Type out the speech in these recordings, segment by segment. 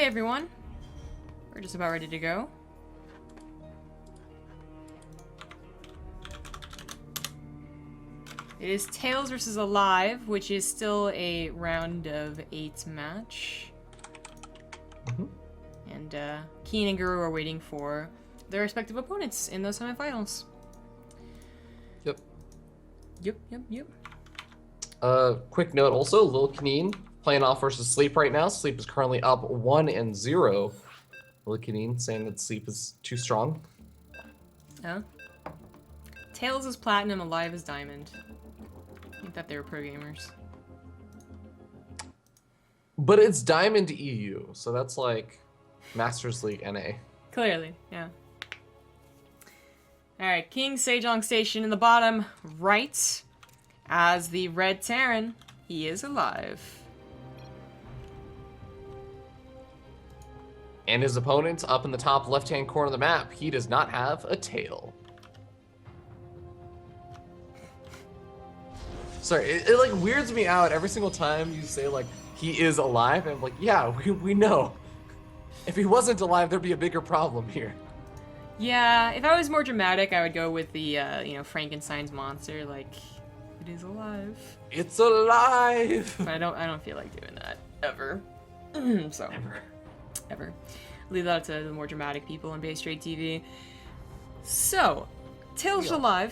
Hey everyone, we're just about ready to go. It is TAiLS versus aLive, which is still a round of 8 match. And Keen and Guru are waiting for their respective opponents in those semifinals. Yep. Yep. Quick note also, Lil Kaneen playing off versus Sleep right now. Sleep is currently up 1-0. Lil Kaneen saying that Sleep is too strong. Oh. TAiLS is platinum, aLive is diamond. I thought they were pro gamers. But it's Diamond EU, so that's like Masters League NA. Clearly, yeah. Alright, King Sejong Station in the bottom right. As the red Terran, he is alive. And his opponent up in the top left-hand corner of the map, he does not have a tail. Sorry, it like weirds me out every single time you say like, he is alive, and I'm like, yeah, we know. If he wasn't alive, there'd be a bigger problem here. Yeah, if I was more dramatic, I would go with the, Frankenstein's monster, like, it is alive. It's alive! But I don't feel like doing that, ever. So, ever. Leave that to the more dramatic people on BaseTradeTV. So, TAiLS aLive.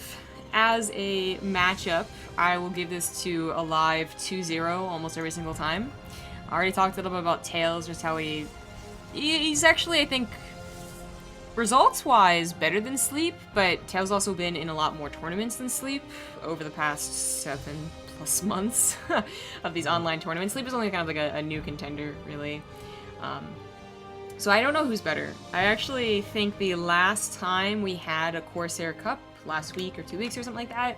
As a matchup, I will give this to aLive 2-0 almost every single time. I already talked a little bit about TAiLS, just how he's actually, I think, results-wise, better than Sleep, but TAiLS also been in a lot more tournaments than Sleep over the past 7+ months of these online tournaments. Sleep is only kind of like a new contender, really. So I don't know who's better. I actually think the last time we had a Corsair Cup, last week or 2 weeks or something like that,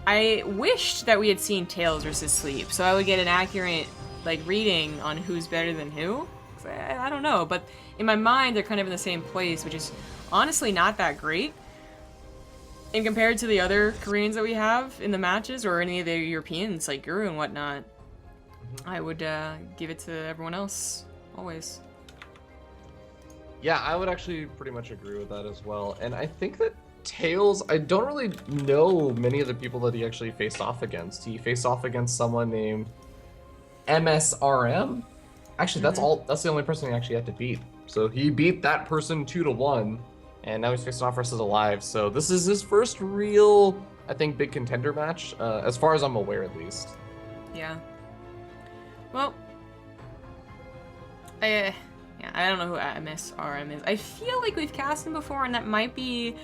I wished that we had seen TAiLS versus Sleep, so I would get an accurate reading on who's better than who. I don't know, but in my mind they're kind of in the same place, which is honestly not that great. And compared to the other Koreans that we have in the matches, or any of the Europeans like Guru and whatnot, I would give it to everyone else, always. Yeah, I would actually pretty much agree with that as well. And I think that TAiLS, I don't really know many of the people that he actually faced off against. He faced off against someone named MSRM. Actually, that's the only person he actually had to beat. So he beat that person 2-1, and now he's facing off versus aLive. So this is his first real, I think, big contender match, as far as I'm aware at least. Yeah. Well, I don't know who MSRM is. I feel like we've cast him before, and that might be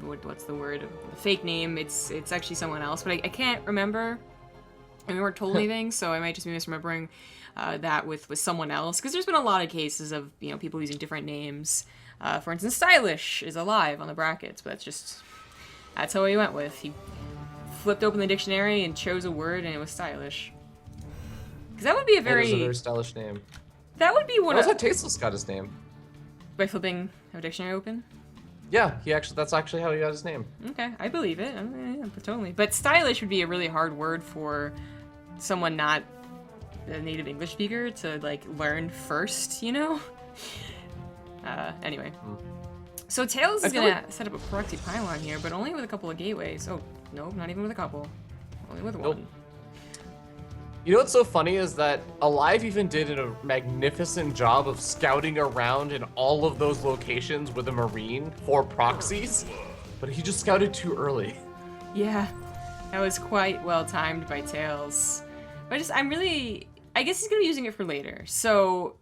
what's the word? Fake name. It's actually someone else, but I can't remember. And we weren't told anything, so I might just be misremembering that with someone else. Because there's been a lot of cases of people using different names. For instance, Stylish is aLive on the brackets, but that's how he went with. He flipped open the dictionary and chose a word, and it was Stylish. Because that would be a very stylish name. That would be one of. How TAiLS got his name? By flipping a dictionary open? Yeah, that's actually how he got his name. Okay, I believe it. Yeah, totally. But stylish would be a really hard word for someone not a native English speaker to learn first, Anyway. So TAiLS is gonna set up a proxy pylon here, but only with a couple of gateways. Oh, no, not even with a couple. Only with one. You know what's so funny is that aLive even did a magnificent job of scouting around in all of those locations with a Marine for proxies, but he just scouted too early. Yeah, that was quite well timed by TAiLS. But I guess he's gonna be using it for later. So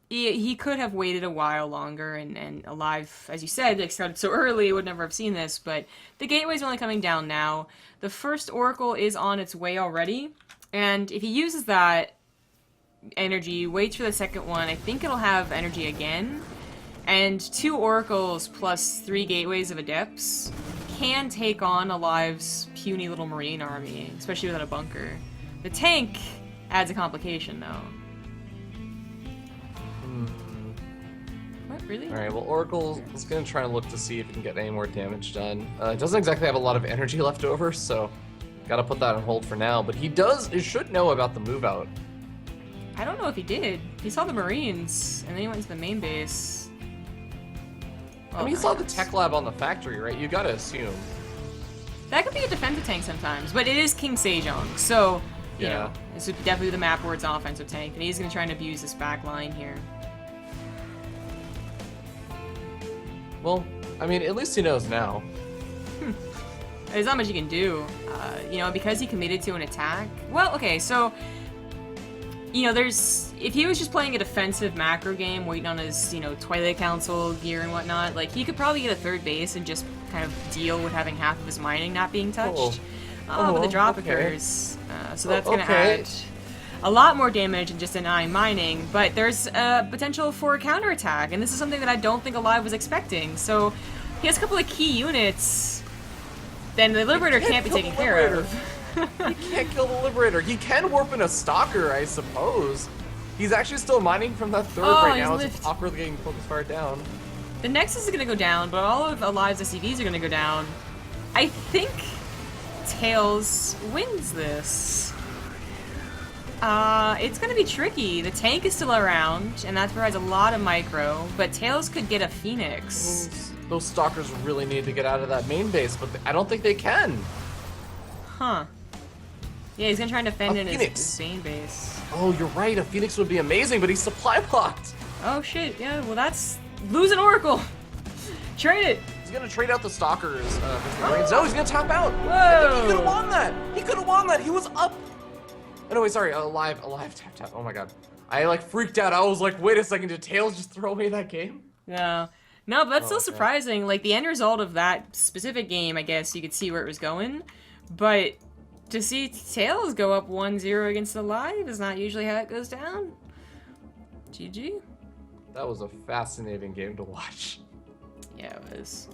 he could have waited a while longer, and aLive, as you said, scouted so early, would never have seen this, but the gateway's only coming down now. The first Oracle is on its way already. And if he uses that energy, waits for the second one, I think it'll have energy again. And 2 Oracles plus 3 Gateways of Adepts can take on aLive's puny little Marine army, especially without a bunker. The tank adds a complication, though. What, really? Alright, well, Oracle is going to try and look to see if he can get any more damage done. It doesn't exactly have a lot of energy left over, so gotta put that on hold for now. But he should know about the move out. I don't know if he did. He saw the Marines, and then he went to the main base. I mean, he saw the tech lab on the factory, right? You gotta assume. That could be a defensive tank sometimes, but it is King Sejong, so, you know, this would definitely the map where it's an offensive tank, and he's going to try and abuse this back line here. Well, I mean, at least he knows now. There's not much you can do, you know, because he committed to an attack. Well, okay, so, you know, if he was just playing a defensive macro game, waiting on his, you know, Twilight Council gear and whatnot, like, he could probably get a third base and just kind of deal with having half of his mining not being touched. But the drop occurs, so that's going to add a lot more damage than just denying mining, but there's potential for a counterattack, and this is something that I don't think aLive was expecting. So he has a couple of key units, then the Liberator can't be taken care of. He can't kill the Liberator. He can warp in a Stalker, I suppose. He's actually still mining from that third right now. It's awkwardly getting focus fired down. The Nexus is going to go down, but all of aLive's SCVs are going to go down. I think TAiLS wins this. It's going to be tricky. The tank is still around, and that provides a lot of micro, but TAiLS could get a Phoenix. Those Stalkers really need to get out of that main base, but I don't think they can. Huh. Yeah, he's going to try and defend in his main base. Oh, you're right. A Phoenix would be amazing, but he's supply blocked. Oh, shit. Yeah, well, that's... Lose an Oracle! Trade it! He's going to trade out the Stalkers. No, he's going to tap out. Whoa! He could have won that. He could have won that. He was up. Oh, no, wait, sorry. aLive tapped out. Oh, my God. I, like, freaked out. I was like, wait a second. Did TAiLS just throw away that game? Yeah. No, but that's still surprising. Like, the end result of that specific game, I guess, you could see where it was going. But to see TAiLS go up 1-0 against aLive is not usually how it goes down. GG. That was a fascinating game to watch. Yeah, it was.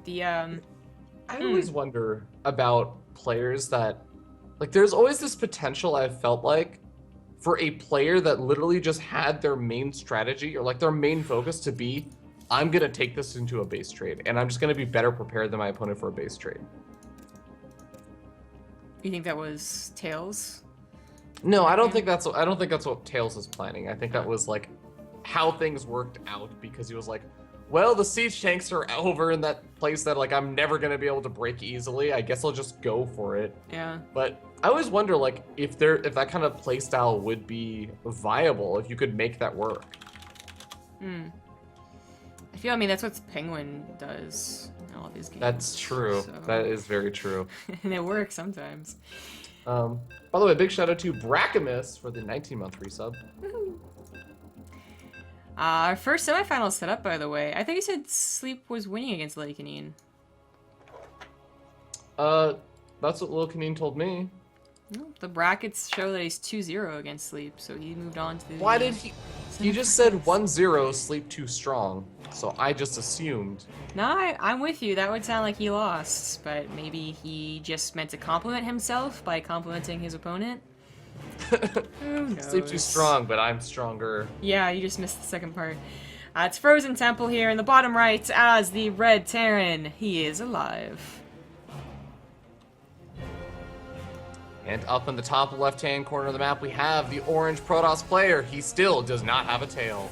The, I always wonder about players that... Like, there's always this potential, I've felt like, for a player that literally just had their main strategy, or like their main focus to be, I'm going to take this into a base trade, and I'm just going to be better prepared than my opponent for a base trade. You think that was TAiLS? No, I don't think that's what TAiLS is planning. I think that was like how things worked out, because he was like, well, the siege tanks are over in that place that like I'm never gonna be able to break easily. I guess I'll just go for it. Yeah. But I always wonder like if that kind of playstyle would be viable, if you could make that work. I mean, that's what Penguin does in all these games. That's true. So. That is very true. And it works sometimes. By the way, big shout out to Brackamus for the 19-month resub. Our first semifinal is set up, by the way. I think you said Sleep was winning against Lil Canine. That's what Lil Canine told me. No, the brackets show that he's 2-0 against Sleep, so he moved on to the... Why did he... He just said 1-0, Sleep too strong, so I just assumed. No, I'm with you. That would sound like he lost, but maybe he just meant to compliment himself by complimenting his opponent. Who knows? Sleep too strong, but I'm stronger. Yeah, you just missed the second part. It's Frozen Temple here in the bottom right as the Red Terran. He is alive. And up in the top left-hand corner of the map, we have the orange Protoss player. He still does not have a tail.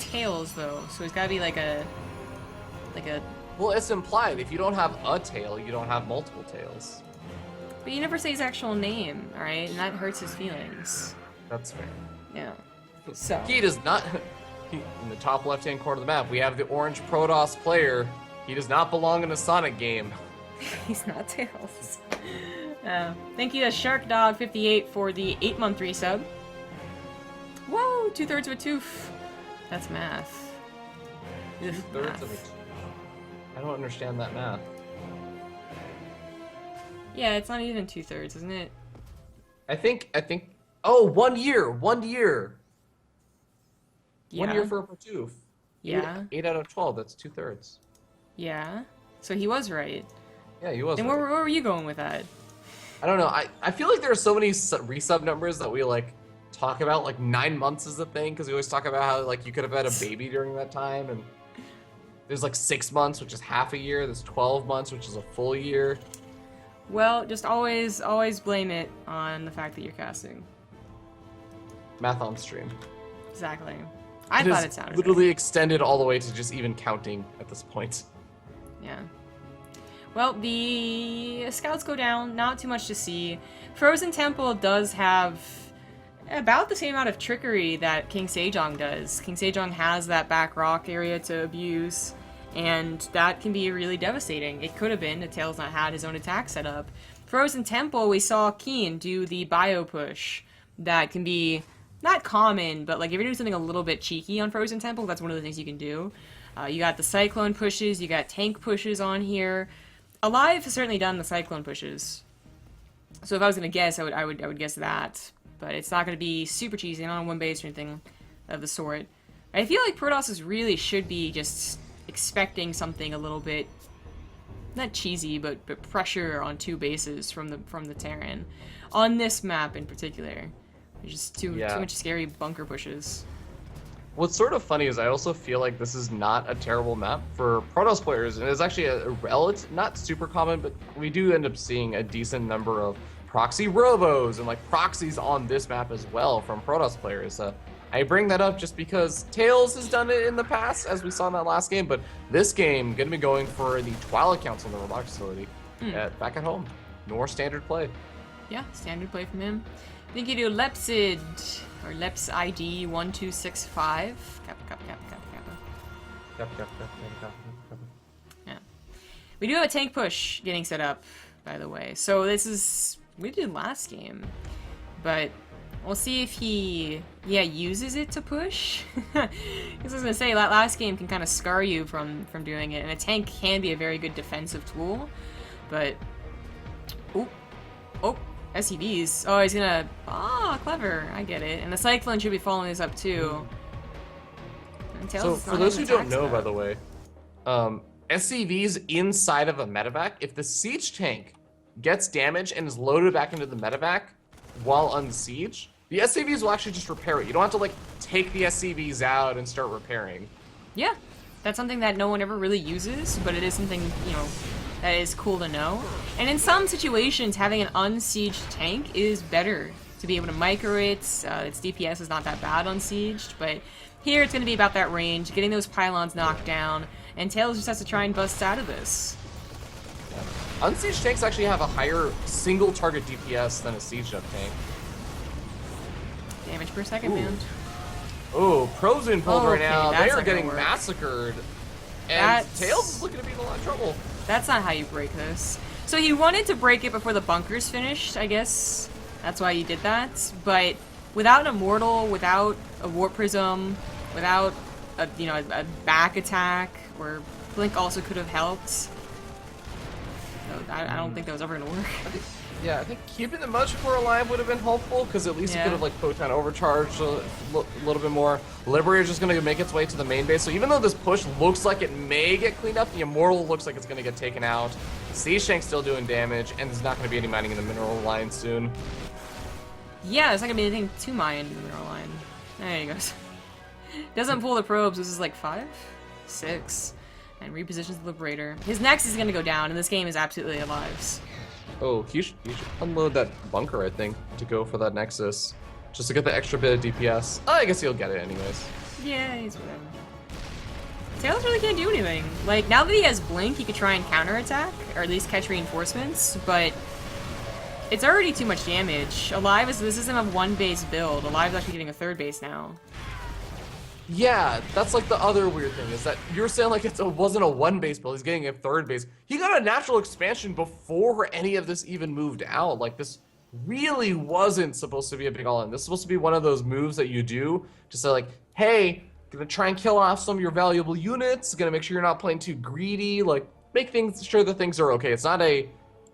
TAiLS though, so he's gotta be like a... Well, it's implied. If you don't have a tail, you don't have multiple tails. But you never say his actual name, alright? And that hurts his feelings. That's fair. Yeah. So... He does not... In the top left-hand corner of the map, we have the orange Protoss player. He does not belong in a Sonic game. He's not TAiLS. Thank you to SharkDog58 for the 8-month resub. Whoa, 2/3 of a tooth. That's math. 2/3 of it. I don't understand that math. Yeah, it's not even 2/3, isn't it? I think. Oh, 1 year. 1 year. Yeah. 1 year for a Partoof. Yeah. 8 out of 12. That's 2/3. Yeah. So he was right. Yeah, he was. And right. where were you going with that? I don't know. I feel like there are so many resub numbers that we like talk about. Like 9 months is a thing because we always talk about how like you could have had a baby during that time, and there's like 6 months, which is half a year. There's 12 months, which is a full year. Well, just always blame it on the fact that you're casting. Math on stream. Exactly. I thought it sounded literally right. extended all the way to just even counting at this point. Yeah. Well, the scouts go down. Not too much to see. Frozen Temple does have about the same amount of trickery that King Sejong does. King Sejong has that back rock area to abuse, and that can be really devastating. It could have been if TAiLS not had his own attack set up. Frozen Temple, we saw Keen do the bio push. That can be not common, but like if you're doing something a little bit cheeky on Frozen Temple, that's one of the things you can do. You got the Cyclone pushes, you got tank pushes on here. aLive has certainly done the Cyclone pushes. So if I was gonna guess, I would guess that. But it's not gonna be super cheesy, not on one base or anything of the sort. I feel like Protosses really should be just expecting something a little bit not cheesy, but pressure on two bases from the Terran. On this map in particular. There's just too much scary bunker pushes. What's sort of funny is I also feel like this is not a terrible map for Protoss players, and it's actually a relative, not super common, but we do end up seeing a decent number of proxy robos and like proxies on this map as well from Protoss players. I bring that up just because TAiLS has done it in the past, as we saw in that last game, but this game gonna be going for the Twilight Council in the robotics facility back at home. More standard play. Yeah, standard play from him. I think you do Lepsid, or Leps ID 1265. Kappa. Yeah. We do have a tank push getting set up, by the way. So this is, we did last game, but we'll see if he, uses it to push. Because I was gonna say, that last game can kind of scar you from doing it, and a tank can be a very good defensive tool, but, oh, SCVs. Oh, he's gonna, clever, I get it. And the Cyclone should be following this up too. So for those who don't know, by the way, SCVs inside of a medevac, if the siege tank gets damaged and is loaded back into the medevac while unsieged, the SCVs will actually just repair it. You don't have to like take the SCVs out and start repairing. Yeah, that's something that no one ever really uses, but it is something, that is cool to know. And in some situations, having an unsieged tank is better to be able to micro it. Its DPS is not that bad unsieged, but here it's going to be about that range, getting those pylons knocked down, and TAiLS just has to try and bust out of this. Unsieged tanks actually have a higher single target DPS than a sieged up tank. Damage per second, man. Oh, probes being pulled right now. They are getting work. Massacred. And TAiLS is looking to be in a lot of trouble. That's not how you break this. So he wanted to break it before the bunker's finished, I guess. That's why he did that. But without an Immortal, without a Warp Prism, without a back attack, or Blink also could have helped. No, I don't think that was ever gonna work. I think keeping the much core alive would have been helpful, because at least it could have like Photon overcharged a little bit more. Liberator's just gonna make its way to the main base, so even though this push looks like it may get cleaned up, the Immortal looks like it's gonna get taken out. Siege Tank's still doing damage, and there's not gonna be any mining in the mineral line soon. Yeah, there's not gonna be anything to mine in the mineral line. There he goes. Doesn't pull the probes. This is like 5? 6. And repositions the Liberator. His Nexus is gonna go down, and this game is absolutely aLive's. Oh, he should unload that bunker, I think, to go for that Nexus. Just to get the extra bit of DPS. Oh, I guess he'll get it anyways. Yeah, he's whatever. TAiLS really can't do anything. Like, now that he has Blink, he could try and counterattack, or at least catch reinforcements, but it's already too much damage. aLive this isn't a one base build. aLive's actually getting a third base now. Yeah, that's like the other weird thing, is that you're saying like it wasn't a one base build, he's getting a third base. He got a natural expansion before any of this even moved out. Like, this really wasn't supposed to be a big all-in. This is supposed to be one of those moves that you do to say like, hey, gonna try and kill off some of your valuable units, gonna make sure you're not playing too greedy, like, make sure that things are okay. It's not a,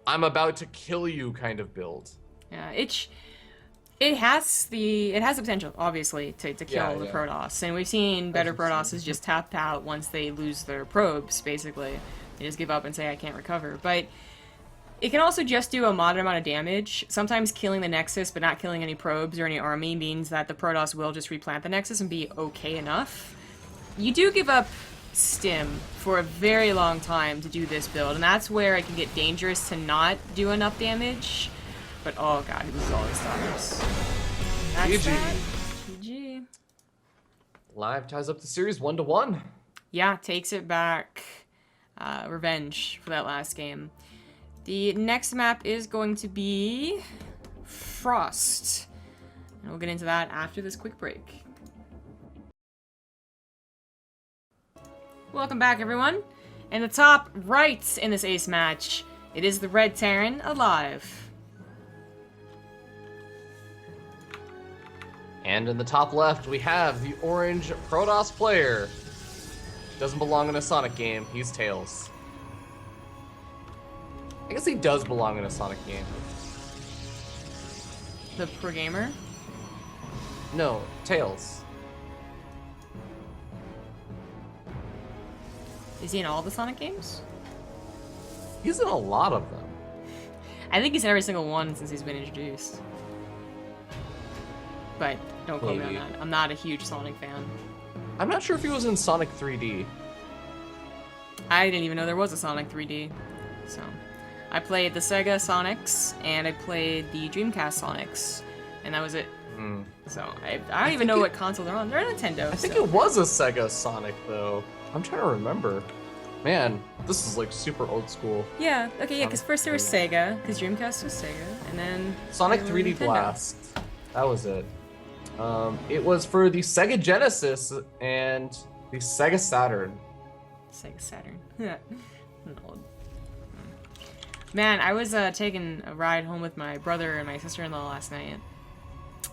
I'm about to kill you kind of build. Yeah, it has the potential, obviously, to kill the Protoss, and we've seen better Protosses just tap out once they lose their probes, basically. They just give up and say, I can't recover. But it can also just do a moderate amount of damage. Sometimes killing the Nexus, but not killing any probes or any army, means that the Protoss will just replant the Nexus and be okay enough. You do give up stim for a very long time to do this build, and that's where it can get dangerous to not do enough damage. But oh god, he loses all his stars. That's that. GG. Live ties up the series 1-1. Yeah, takes it back. Revenge for that last game. The next map is going to be Frost. And we'll get into that after this quick break. Welcome back, everyone. In the top right in this ace match, it is the red Terran, aLive. And in the top left, we have the orange Protoss player. Doesn't belong in a Sonic game. He's TAiLS. I guess he does belong in a Sonic game. The pro gamer? No, TAiLS. Is he in all the Sonic games? He's in a lot of them. I think he's in every single one since he's been introduced. But don't quote me on that. I'm not a huge Sonic fan. I'm not sure if he was in Sonic 3D. I didn't even know there was a Sonic 3D. So, I played the Sega Sonics, and I played the Dreamcast Sonics, and that was it. So, I don't even know what console they're on. They're on Nintendo. I think it was a Sega Sonic, though. I'm trying to remember. Man, this is like super old school. Yeah, okay, yeah, because first there was Sega, because Dreamcast was Sega, and then... Sonic 3D Nintendo. Blast. That was it. It was for the Sega Genesis and the Sega Saturn. Sega Saturn. Old. Man, I was taking a ride home with my brother and my sister-in-law last night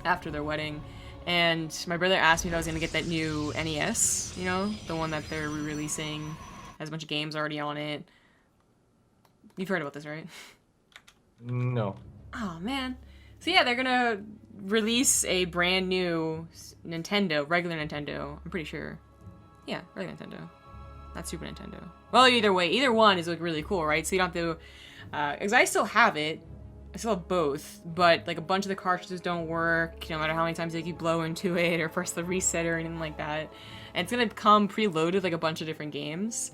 after their wedding, and my brother asked me if I was going to get that new NES, you know, the one that they're re-releasing, has a bunch of games already on it. You've heard about this, right? No. Oh, man. So yeah, they're going to release a brand new Nintendo, regular Nintendo, I'm pretty sure. Yeah, regular Nintendo. Not Super Nintendo. Well, either way, either one is like really cool, right? So you don't have to, because I still have it. I still have both, but like a bunch of the cartridges don't work, no matter how many times like, you blow into it or press the reset or anything like that. And it's gonna come preloaded like a bunch of different games.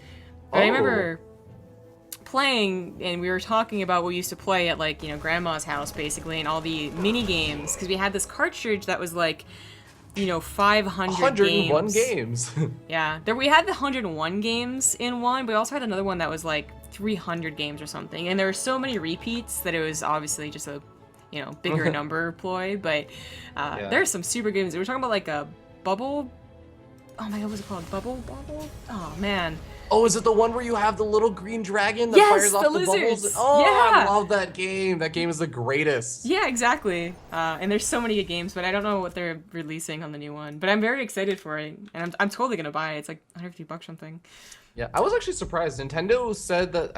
But I remember playing, and we were talking about what we used to play at like, you know, grandma's house basically, and all the mini games, because we had this cartridge that was like, you know, 500 101 games. Yeah, we had the 101 games in one, but we also had another one that was like 300 games or something, and there were so many repeats that it was obviously just a, you know, bigger number ploy, but there's some super games. We were talking about like a Bubble, oh my god, what's it called? Bubble? Oh man. Oh, is it the one where you have the little green dragon that Yes, fires off the lizards. bubbles? Oh, Yeah. I love that game. That game is the greatest. Yeah, exactly. And there's so many good games, but I don't know what they're releasing on the new one. But I'm very excited for it, and I'm totally gonna buy it. It's like $150 something. Yeah, I was actually surprised. Nintendo said that,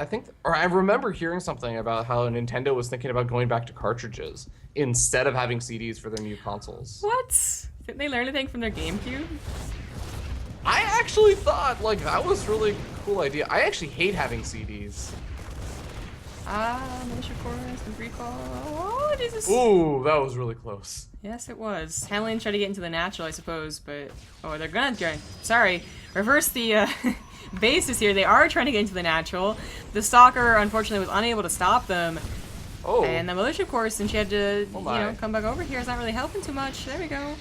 I remember hearing something about how Nintendo was thinking about going back to cartridges instead of having CDs for their new consoles. What? Didn't they learn anything from their GameCube? I actually thought, like, that was really cool idea. I actually hate having CDs. Militia Chorus and Recall. Oh, Jesus. Ooh, that was really close. Yes, it was. Hellions tried to get into the natural, I suppose, but... Oh, they're gonna try. Sorry. Reverse the, bases here. They are trying to get into the natural. The Stalker, unfortunately, was unable to stop them. Oh. And the Militia Chorus, since she had to, Oh you my. know, come back over here, is not really helping too much. There we go.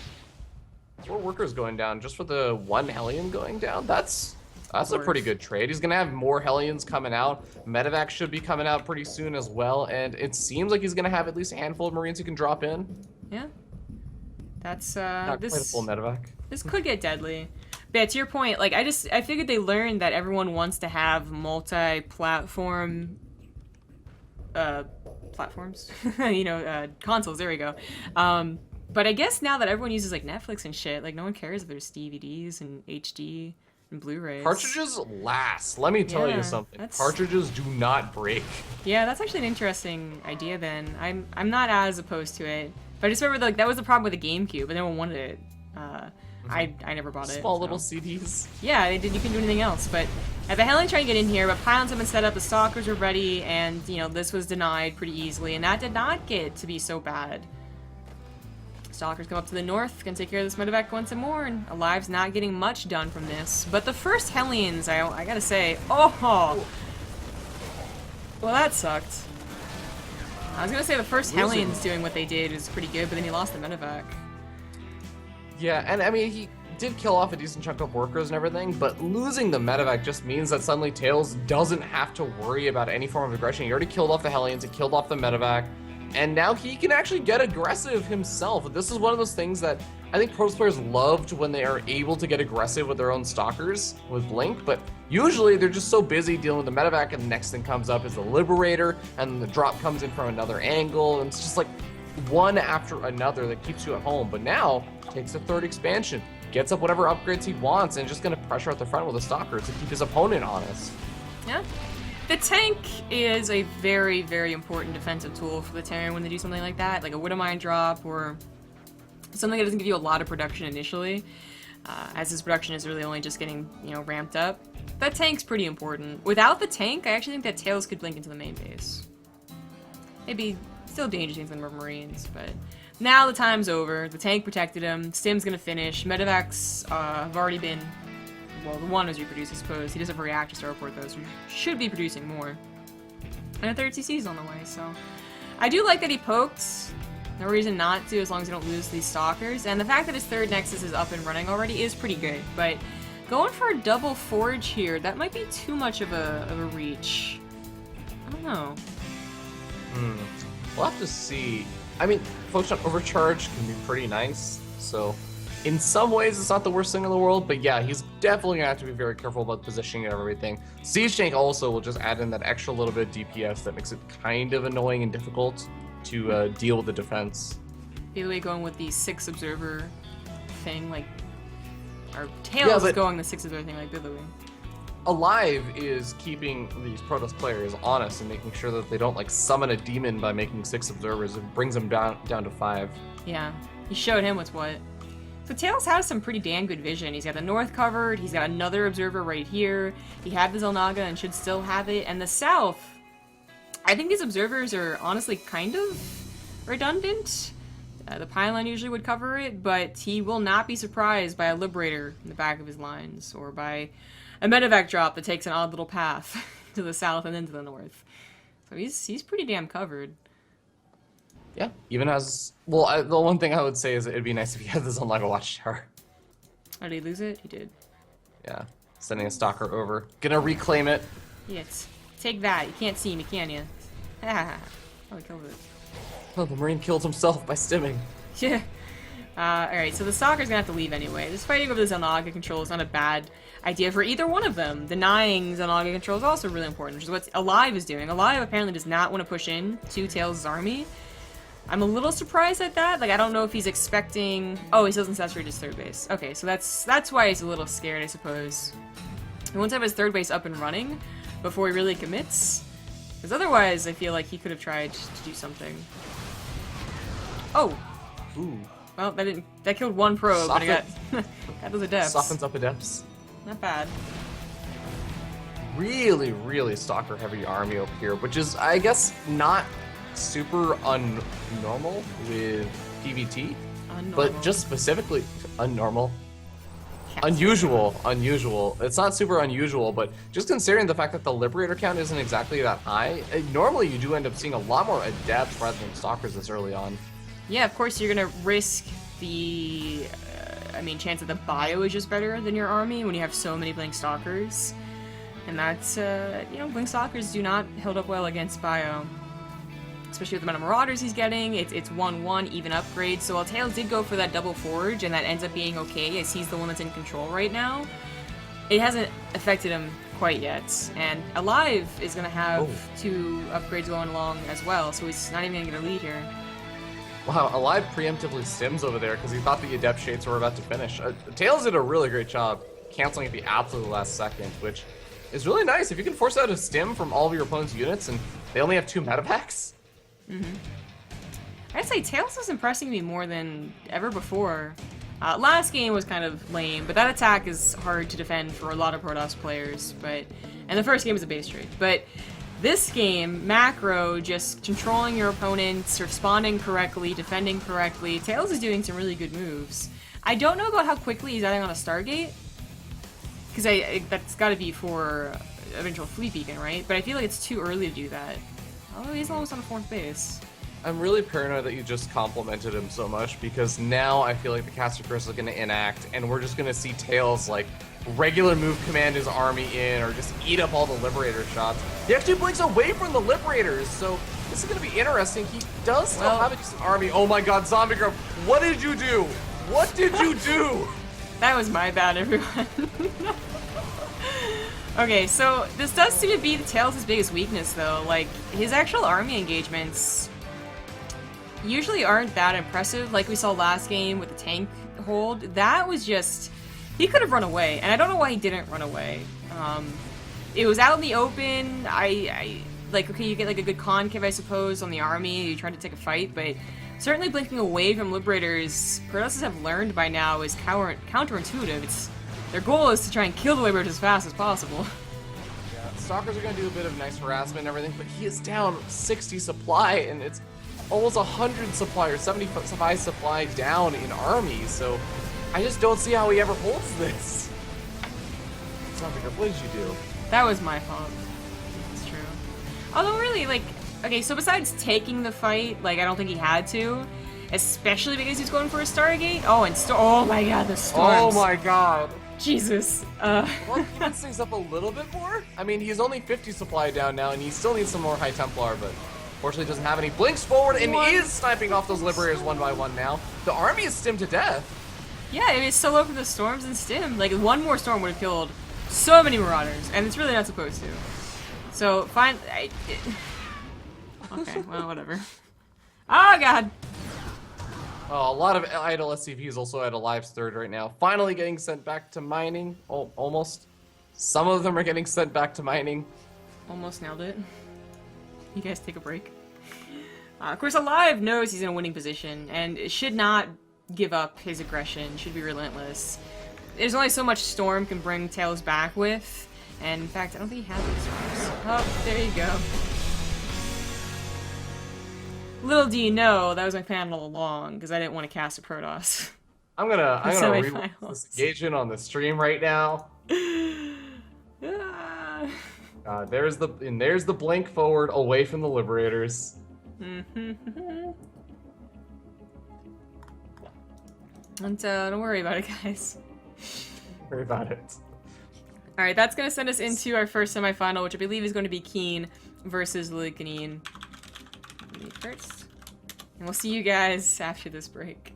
4 workers going down just for the 1 Hellion going down. That's a pretty good trade. He's gonna have more Hellions coming out. Medevac should be coming out pretty soon as well, and it seems like he's gonna have at least a handful of Marines he can drop in. Yeah. That's Not this quite a full Medevac. this could get deadly. But yeah, to your point, like I figured they learned that everyone wants to have multi-platform platforms, you know, consoles. There we go. But I guess now that everyone uses like Netflix and shit, like no one cares if there's DVDs and HD and Blu-rays. Cartridges last. Let me tell Yeah, you something. that's- Cartridges do not break. Yeah, that's actually an interesting idea. Then I'm not as opposed to it, but I just remember like that was the problem with the GameCube, and no one wanted it. I never bought it. Small so. little CDs. Yeah, they did. You can do anything else, but the Helen trying to get in here, but pylons have been set up. The Stalkers were ready, and you know this was denied pretty easily, and that did not get to be so bad. Stalkers come up to the north, gonna take care of this medevac once and more, and aLive's not getting much done from this. But the first Hellions, I gotta say, oh! Well, that sucked. I was gonna say the first Hellions doing what they did is pretty good, but then he lost the medevac. Yeah, and I mean, he did kill off a decent chunk of workers and everything, but losing the medevac just means that suddenly TAiLS doesn't have to worry about any form of aggression. He already killed off the Hellions, he killed off the medevac, and now he can actually get aggressive himself. This is one of those things that I think Protoss players loved when they are able to get aggressive with their own Stalkers with Blink, but usually they're just so busy dealing with the medevac, and the next thing comes up is the Liberator, and the drop comes in from another angle, and it's just like one after another that keeps you at home. But now, takes a third expansion, gets up whatever upgrades he wants, and just gonna pressure at the front with a Stalker to keep his opponent honest. Yeah. The tank is a very, very important defensive tool for the Terran when they do something like that, like a Widow Mine drop or something that doesn't give you a lot of production initially, as his production is really only just getting, you know, ramped up. That tank's pretty important. Without the tank, I actually think that TAiLS could blink into the main base. Maybe still dangerous against the Marines, but now the time's over. The tank protected him. Stim's gonna finish. Medevacs have already been, well, the one was reproduced, I suppose. He doesn't have a reactor starport though, so he should be producing more. And a third CC is on the way, so I do like that he poked. No reason not to, as long as you don't lose these Stalkers. And the fact that his third Nexus is up and running already is pretty good. But going for a double Forge here, that might be too much of a reach. I don't know. We'll have to see. I mean, Photon Overcharge can be pretty nice, so in some ways it's not the worst thing in the world, but yeah, he's definitely gonna have to be very careful about positioning and everything. Siege Tank also will just add in that extra little bit of DPS that makes it kind of annoying and difficult to deal with the defense. Either way, going with the 6 Observer thing, like, our TAiLS is going the 6 Observer thing, like, the other way. aLive is keeping these Protoss players honest and making sure that they don't like summon a demon by making 6 observers. It brings them down to 5. Yeah, he showed him what's what. So TAiLS has some pretty damn good vision. He's got the north covered, he's got another observer right here, he had the Xel'Naga and should still have it, and the south, I think these observers are honestly kind of redundant. The pylon usually would cover it, but he will not be surprised by a Liberator in the back of his lines, or by a medevac drop that takes an odd little path to the south and then to the north. So he's pretty damn covered. Yeah, even as well. The one thing I would say is it'd be nice if he had this on like a watchtower. Oh, did he lose it? He did. Yeah, sending a Stalker over, gonna reclaim it. Yes, take that. You can't see me, can you? Oh, he killed it. Oh, the Marine killed himself by stimming. Yeah. Alright, so the Stalker's gonna have to leave anyway. This fighting over the Xel'Naga control is not a bad idea for either one of them. Denying Xel'Naga control is also really important, which is what aLive is doing. aLive apparently does not want to push in to TAiLS' army. I'm a little surprised at that. Like, I don't know if he's expecting... Oh, he still doesn't saturate his third base. Okay, so that's why he's a little scared, I suppose. He wants to have his third base up and running before he really commits. Because otherwise, I feel like he could have tried to do something. Oh! Ooh. Well, that killed one probe, but I got those adepts. Softens up adepts. Not bad. Really, really Stalker heavy army up here, which is, I guess, not super unnormal with PvT, but just specifically unnormal. Unusual. It's not super unusual, but just considering the fact that the Liberator count isn't exactly that high, normally you do end up seeing a lot more adepts rather than Stalkers this early on. Yeah, of course you're gonna risk the, chance that the bio is just better than your army when you have so many Blink Stalkers. And that's, Blink Stalkers do not hold up well against bio. Especially with the amount of Marauders he's getting, it's 1-1, even upgrades. So while TAiLS did go for that double Forge, and that ends up being okay, as he's the one that's in control right now, it hasn't affected him quite yet. And aLive is going to have 2 upgrades going along as well, so he's not even going to get a lead here. Wow, aLive preemptively stims over there because he thought the Adept Shades were about to finish. TAiLS did a really great job canceling at the absolute last second, which is really nice. If you can force out a stim from all of your opponent's units and they only have 2 metapacks. I'd say TAiLS is impressing me more than ever before. Last game was kind of lame, but that attack is hard to defend for a lot of Protoss players. And the first game was a base trade. But This game, macro, just controlling your opponents, responding correctly, defending correctly. TAiLS is doing some really good moves. I don't know about how quickly he's adding on a Stargate, because that's got to be for eventual Fleet Beacon, right? But I feel like it's too early to do that. Oh, he's almost on 4th base. I'm really paranoid that you just complimented him so much, because now I feel like the caster curse is going to enact, and we're just going to see TAiLS like regular move command his army in, or just eat up all the Liberator shots. He actually blinks away from the Liberators, so this is going to be interesting. He does still have a decent army. Oh my god, Zombie Grove, what did you do? What did you do? That was my bad, everyone. Okay, so this does seem to be the TAiLS' biggest weakness, though. Like, his actual army engagements usually aren't that impressive, like we saw last game with the tank hold. That was just... He could have run away, and I don't know why he didn't run away. It was out in the open. Like, okay, you get like a good concave, I suppose, on the army. You try to take a fight, but certainly blinking away from Liberators, Protosters have learned by now, is counterintuitive. Their goal is to try and kill the Liberators as fast as possible. Yeah, Stalkers are going to do a bit of nice harassment and everything, but he is down 60 supply, and it's almost 100 supply, or 75 supply down in army, so I just don't see how he ever holds this. What did you do? That was my fault. It's true. Although really, like, okay, so besides taking the fight, like, I don't think he had to. Especially because he's going for a Stargate. Oh, and oh my god, the storms. Oh my god. Jesus. Well, he gets things up a little bit more. I mean, he's only 50 supply down now, and he still needs some more High Templar, but fortunately doesn't have any. Blinks forward and is sniping off those Liberators one by one now. The army is stimmed to death. Yeah, I mean, it's so low for the storms and stim. Like, one more storm would have killed so many Marauders, and it's really not supposed to. So, fine. Okay, well, whatever. Oh, God. Oh, a lot of idle SCVs also at aLive's 3rd right now. Finally getting sent back to mining. Oh, almost. Some of them are getting sent back to mining. Almost nailed it. You guys take a break. Of course, aLive knows he's in a winning position, and should not give up his aggression, should be relentless. There's only so much Storm can bring TAiLS back with, and in fact, I don't think he has any Storms. Oh, there you go. Little do you know, that was my plan all along, because I didn't want to cast a Protoss. I'm gonna rewatch this engagement on the stream right now. There's the blink forward away from the Liberators. And don't worry about it, guys. Don't worry about it. Alright, that's going to send us into our first semifinal, which I believe is going to be Keen versus Lucanine. First. And we'll see you guys after this break.